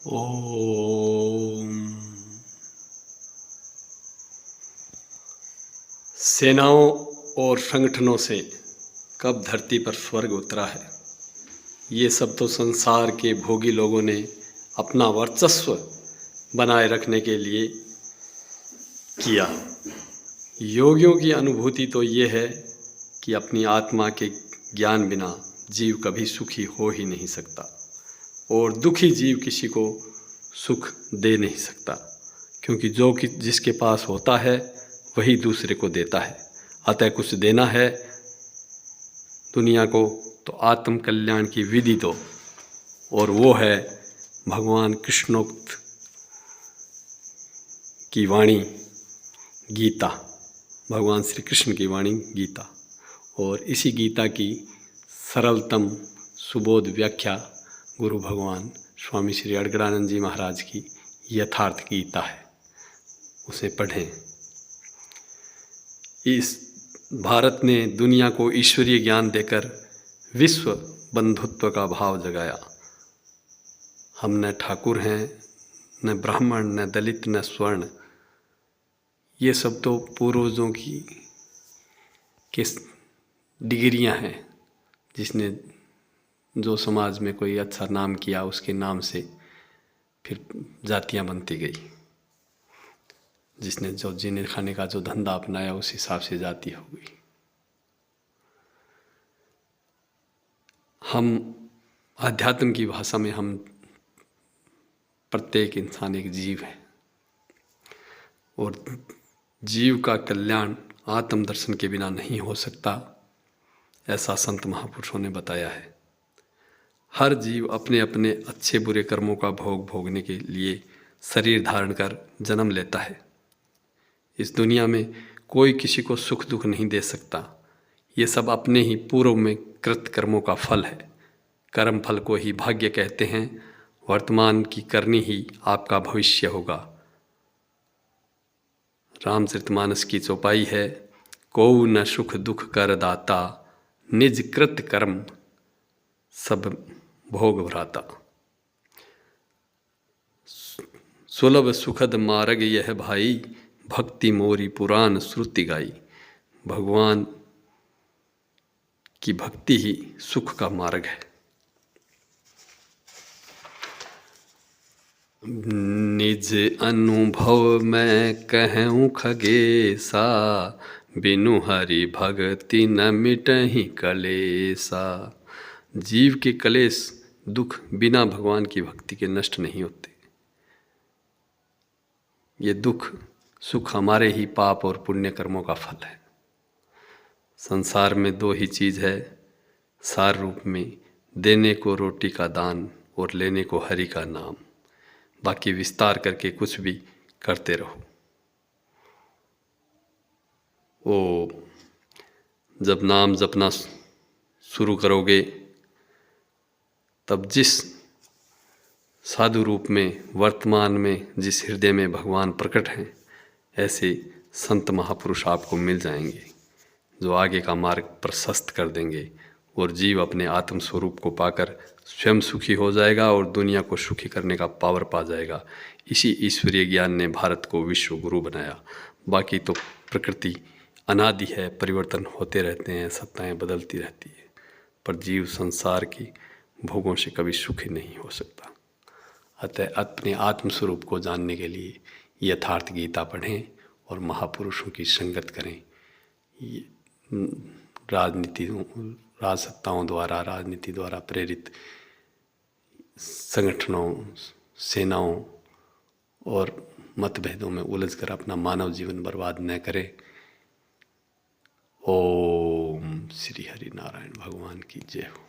ओम। सेनाओं और संगठनों से कब धरती पर स्वर्ग उतरा है, ये सब तो संसार के भोगी लोगों ने अपना वर्चस्व बनाए रखने के लिए किया। योगियों की अनुभूति तो ये है कि अपनी आत्मा के ज्ञान बिना जीव कभी सुखी हो ही नहीं सकता और दुखी जीव किसी को सुख दे नहीं सकता, क्योंकि जो कि जिसके पास होता है वही दूसरे को देता है। अतः कुछ देना है दुनिया को तो आत्म कल्याण की विधि दो, और वो है भगवान कृष्णोक्त की वाणी गीता, भगवान श्री कृष्ण की वाणी गीता। और इसी गीता की सरलतम सुबोध व्याख्या गुरु भगवान स्वामी श्री अड़गड़ानंद जी महाराज की यथार्थ गीता है, उसे पढ़ें। इस भारत ने दुनिया को ईश्वरीय ज्ञान देकर विश्व बंधुत्व का भाव जगाया। हम न ठाकुर हैं, न ब्राह्मण, न दलित, न स्वर्ण, ये सब तो पूर्वजों की किस डिग्रियां हैं, जिसने जो समाज में कोई अच्छा नाम किया उसके नाम से फिर जातियां बनती गई। जिसने जो जीने खाने का जो धंधा अपनाया उस हिसाब से जाति हो गई। हम आध्यात्म की भाषा में हम प्रत्येक इंसान एक जीव है, और जीव का कल्याण आत्म दर्शन के बिना नहीं हो सकता, ऐसा संत महापुरुषों ने बताया है। हर जीव अपने अपने अच्छे बुरे कर्मों का भोग भोगने के लिए शरीर धारण कर जन्म लेता है। इस दुनिया में कोई किसी को सुख दुख नहीं दे सकता। ये सब अपने ही पूर्व में कृत कर्मों का फल है। कर्म फल को ही भाग्य कहते हैं। वर्तमान की करनी ही आपका भविष्य होगा। रामचरितमानस की चौपाई है, कोउ न सुख दुख कर दाता, निज कृत कर्म सब भोग भ्राता। सुलभ सुखद मार्ग यह भाई, भक्ति मोरी पुराण श्रुति गाई। भगवान की भक्ति ही सुख का मार्ग है। निज अनुभव में कहूँ खगेसा, बिनु हरि भक्ति न मिटहि कलेसा। जीव के कलेश दुख बिना भगवान की भक्ति के नष्ट नहीं होते। ये दुख सुख हमारे ही पाप और पुण्य कर्मों का फल है। संसार में दो ही चीज़ है सार रूप में, देने को रोटी का दान और लेने को हरि का नाम। बाकी विस्तार करके कुछ भी करते रहो। ओ जब नाम जपना शुरू करोगे तब जिस साधु रूप में वर्तमान में जिस हृदय में भगवान प्रकट हैं, ऐसे संत महापुरुष आपको मिल जाएंगे जो आगे का मार्ग प्रशस्त कर देंगे, और जीव अपने आत्म स्वरूप को पाकर स्वयं सुखी हो जाएगा और दुनिया को सुखी करने का पावर पा जाएगा। इसी ईश्वरीय ज्ञान ने भारत को विश्व गुरु बनाया। बाकी तो प्रकृति अनादि है, परिवर्तन होते रहते हैं, सत्ताएं बदलती रहती है, पर जीव संसार की भोगों से कभी सुखी नहीं हो सकता। अतः अपने आत्म स्वरूप को जानने के लिए यथार्थ गीता पढ़ें और महापुरुषों की संगत करें। राजसत्ताओं द्वारा, राजनीति द्वारा प्रेरित संगठनों, सेनाओं और मतभेदों में उलझकर अपना मानव जीवन बर्बाद न करें। ओम श्री हरि नारायण भगवान की जय हो।